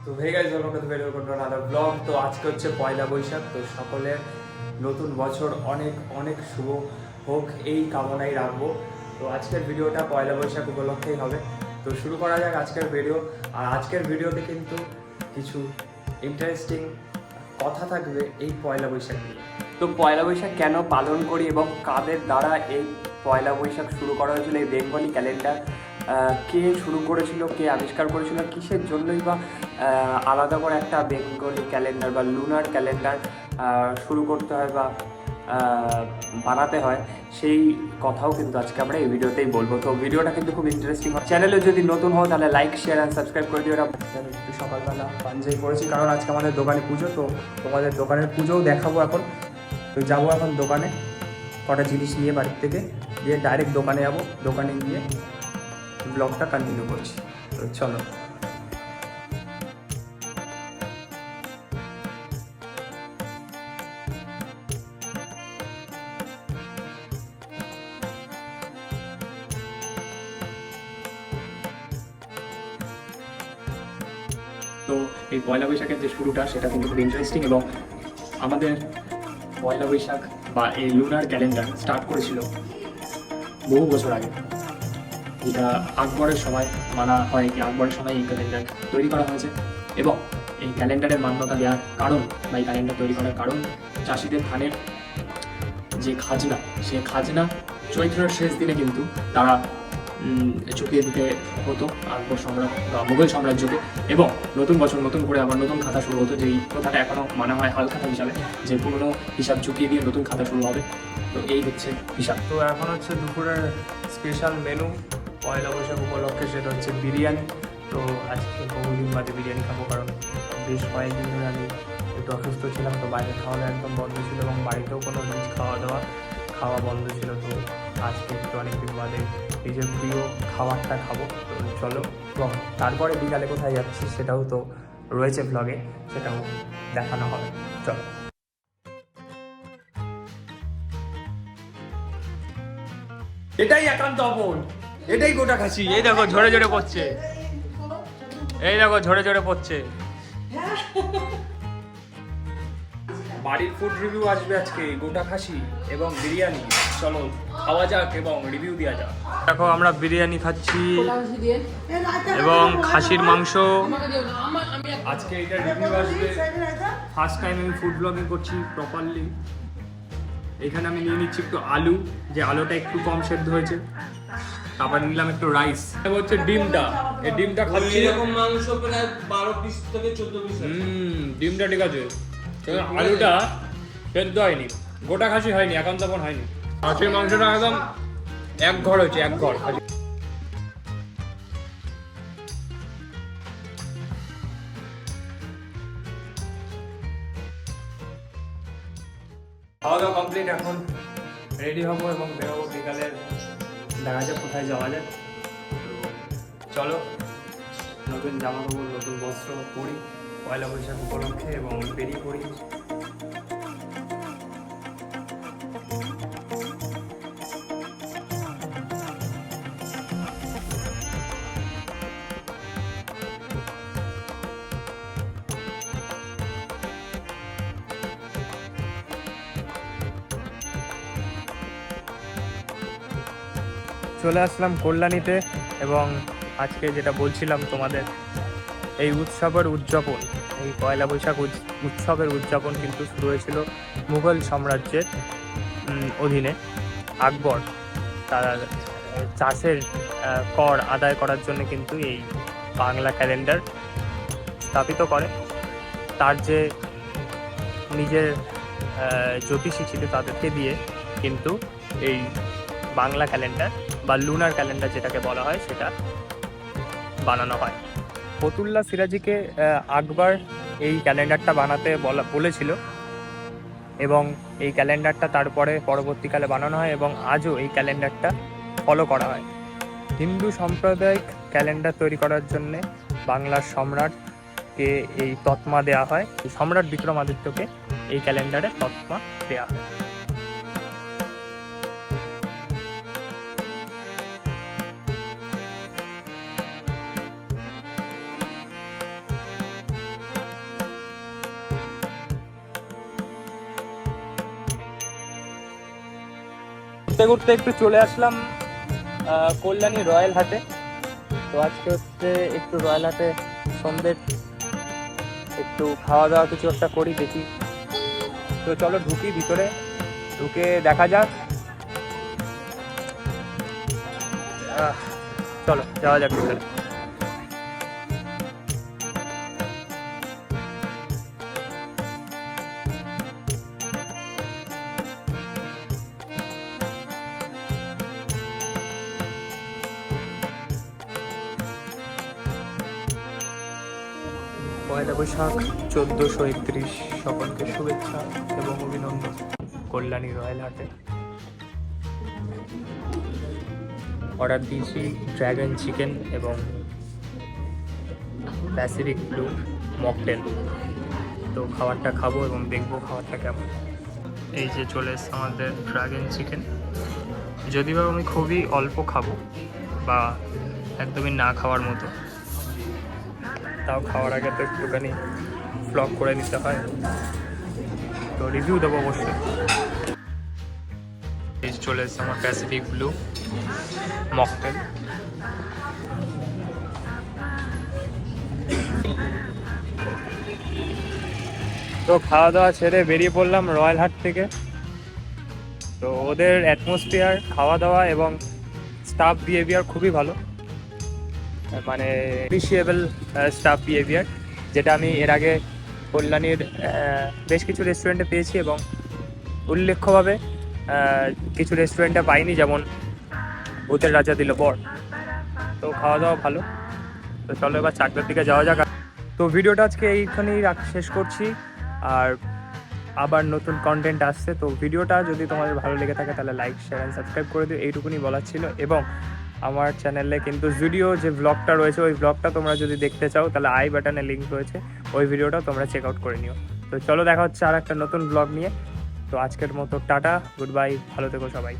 তো হয়ে গেছে আদার ব্লগ। তো আজকে হচ্ছে পয়লা বৈশাখ। তো সকলের নতুন বছর অনেক অনেক শুভ হোক এই কামনাই রাখবো। তো আজকের ভিডিওটা পয়লা বৈশাখ উপলক্ষেই হবে। তো শুরু করা যাক আজকের ভিডিও। আর আজকের ভিডিওতে কিন্তু কিছু ইন্টারেস্টিং কথা থাকবে এই পয়লা বৈশাখ নিয়ে। তো পয়লা বৈশাখ কেন পালন করি এবং কাদের দ্বারা এই পয়লা বৈশাখ শুরু করা হয়েছিল, এই বেঙ্গলি ক্যালেন্ডার কে শুরু করেছিল, কে আবিষ্কার করেছিল, কিসের জন্যই বা আলাদা করে একটা বেঙ্গলি ক্যালেন্ডার বা লুনার ক্যালেন্ডার শুরু করতে হয় বা বানাতে হয়, সেই কথাও কিন্তু আজকে আমরা এই ভিডিওতেই বলবো। তো ভিডিওটা কিন্তু খুব ইন্টারেস্টিং হয়। চ্যানেলে যদি নতুন হও তাহলে লাইক শেয়ার অ্যান্ড সাবস্ক্রাইব করে দিও। একটু সকালবেলা পাঞ্জাবি পড়েছি কারণ আজকে আমাদের দোকানে পুজো। তো তোমাদের দোকানের পুজোও দেখাবো এখন। তো যাবো এখন দোকানে, কটা জিনিস নিয়ে বাড়ির থেকে, দিয়ে ডাইরেক্ট দোকানে যাবো। দোকানে গিয়ে ব্লগটা কন্টিনিউ করছি। তো চলো। তো এই পয়লা বৈশাখের যে শুরুটা সেটা কিন্তু খুব ইন্টারেস্টিং, এবং আমাদের পয়লা বৈশাখ বা এই লুনার ক্যালেন্ডার স্টার্ট করেছিল বহু বছর আগে। এটা আকবরের সময় মানা হয়, কি আকবরের সময় এই ক্যালেন্ডার তৈরি করা হয়েছে। এবং এই ক্যালেন্ডারের মান্যতা দেওয়ার কারণ বা এই ক্যালেন্ডার তৈরি করার কারণ, চাষিদের ধানের যে খাজনা, সে খাজনা চৈত্রের শেষ দিনে কিন্তু তারা চুকিয়ে দিতে হতো আকবর সম্রাট বা মুঘল সাম্রাজ্যকে। এবং নতুন বছর নতুন করে আবার নতুন খাতা শুরু হতো, যেই কথাটা এখনও মানা হয় হাল খাতা হিসাবে, যে পুরনো হিসাব চুকিয়ে দিয়ে নতুন খাতা শুরু হবে। তো এই হচ্ছে হিসাব। তো এখন হচ্ছে দুপুরের স্পেশাল মেনু পয়লা বৈশাখ উপলক্ষে, সেটা হচ্ছে বিরিয়ানি। তো আজকে বহুদিন বাদে বিরিয়ানি খাবো, কারণ বেশ কয়েকদিন ধরে আমি একটু অসুস্থ ছিলাম। তো বাইরে খাওয়ানো একদম বন্ধ ছিল এবং বাড়িতেও কোনো রিচ খাওয়া বন্ধ ছিল। তো আজকে একটু অনেকদিন বাদে নিজের প্রিয় খাবারটা খাবো। তো চলো, এবং তারপরে বিকালে কোথায় যাচ্ছি সেটাও তো রয়েছে ব্লগে, সেটাও দেখানো হবে। চলো। এটাই একান্ত আপন, এটাই গোটা খাসি। এই দেখো ঝরে ঝরে পড়ছে, এই দেখো ঝরে ঝরে পড়ছে। বাড়ির ফুড রিভিউ আসবে আজকে, গোটা খাসি এবং বিরিয়ানি। চলো খাওয়া যাক এবং রিভিউ দেওয়া যাক। দেখো আমরা বিরিয়ানি খাচ্ছি এবং খাসির মাংস। আজকে এটা রিভিউ আসবে। ফার্স্ট টাইম আমি ফুড ব্লগিং করছি প্রপারলি। এখানে আমি নিয়ে নিচ্ছি একটু আলু, যে আলুটা একটু কম সেদ্ধ হয়েছে। তারপর নিলাম একটু রাইস। হচ্ছে ডিমটা, এই ডিমটা খাচ্ছি। এরকম মাংস প্রায় 12 পিস থেকে 14 পিস। ডিমটা ঠিক আছে, আলুটা সেদ্ধ হয়নি, গোটা খাসি হয়নি, একান্তপন হয়নি। খাসির মাংসটা একদম এক ঘর হয়েছে, এক ঘর খাসি। খাওয়া দাওয়া কমপ্লিট, এখন রেডি হবো এবং বেরোবো বিকালের। দেখা যাক কোথায় যাওয়া যায়। চলো, নতুন জামা কাপড় নতুন বস্ত্র পরি পয়লা বৈশাখ উপলক্ষে এবং বেরিয়ে পড়ি। চলে আসলাম কল্যাণীতে, এবং আজকে যেটা বলছিলাম তোমাদের, এই উৎসবের উদযাপন, এই পয়লা বৈশাখ উৎসবের উদযাপন কিন্তু শুরু হয়েছিল মুঘল সাম্রাজ্যের অধীনে। আকবর তারা চাষের কর আদায় করার জন্য কিন্তু এই বাংলা ক্যালেন্ডার স্থাপিত করে। তার যে নিজের জ্যোতিষী ছিল তাদেরকে দিয়ে কিন্তু এই বাংলা ক্যালেন্ডার বা লুনার ক্যালেন্ডার যেটাকে বলা হয় সেটা বানানো হয়। ফতুল্লা সিরাজিকে আকবর এই ক্যালেন্ডারটা বানাতে বলেছিল, এবং এই ক্যালেন্ডারটা তারপরে পরবর্তীকালে বানানো হয় এবং আজও এই ক্যালেন্ডারটা ফলো করা হয়। হিন্দু সাম্প্রদায়িক ক্যালেন্ডার তৈরি করার জন্যে বাংলার সম্রাটকে এই তৎমা দেওয়া হয়। সম্রাট বিক্রমাদিত্যকে এই ক্যালেন্ডারে তৎমা দেওয়া হয়। ঘুরতে ঘুরতে একটু চলে আসলাম কল্যাণী রয়্যাল হাটে। তো আজকে হচ্ছে একটু রয়্যাল হাটে সন্ধ্যের একটু খাওয়া দাওয়া কিছু একটা করি, দেখি। তো চলো ঢুকি ভিতরে, ঢুকে দেখা যাক। চলো যাওয়া যাক ভিতরে। পয়লা বৈশাখ 1431 সকলকে শুভেচ্ছা এবং অভিনন্দন কল্যাণী রয়্যাল হাটে। অর্ডার দিয়েছি ড্র্যাগন চিকেন এবং প্যাসিফিক ব্লু মকটেল। তো খাবারটা খাবো এবং দেখবো খাবারটা কেমন। এই যে চলে এসছে আমাদের ড্র্যাগন চিকেন। যদি বা আমি খুবই অল্প খাবো বা একদমই না খাওয়ার মতো, তাও খাওয়ার আগে তো একটুখানি ব্লগ করে নিতে হয়, তো রিভিউ দেবো অবশ্যই। এই চলে এসছে আমার প্যাসিফিক ব্লু মকটেল। তো খাওয়া দাওয়া ছেড়ে বেরিয়ে পড়লাম রয়্যাল হাট থেকে। তো ওদের অ্যাটমসফিয়ার, খাওয়া দাওয়া এবং স্টাফ বিহেভিয়ার খুবই ভালো, মানে অ্যাপ্রিসিয়েবল স্টাফ বিহেভিয়ার, যেটা আমি এর আগে কল্যাণীর বেশ কিছু রেস্টুরেন্টে পেয়েছি এবং উল্লেখ্যভাবে কিছু রেস্টুরেন্টে পাইনি, যেমন ভূতের রাজা দিল বর। তো খাওয়া দাওয়া ভালো। তো চলো এবার চাকদার দিকে যাওয়া যাক। তো ভিডিওটা আজকে এইখানেই শেষ করছি, আর আবার নতুন কন্টেন্ট আসছে। তো ভিডিওটা যদি তোমাদের ভালো লেগে থাকে তাহলে লাইক, শেয়ার অ্যান্ড সাবস্ক্রাইব করে দিও, এইটুকুনি বলার ছিল। এবং আমার চ্যানেলে কিন্তু জুডিও যে ব্লগটা রয়েছে, ওই ব্লগটা তোমরা যদি দেখতে চাও তাহলে আই বাটনে লিঙ্ক রয়েছে, ওই ভিডিওটা তোমরা চেক আউট করে নিও। তো চলো দেখা হচ্ছে আর একটা নতুন ব্লগ নিয়ে। তো আজকের মতো টাটা, গুড বাই, ভালো থেকো সবাই।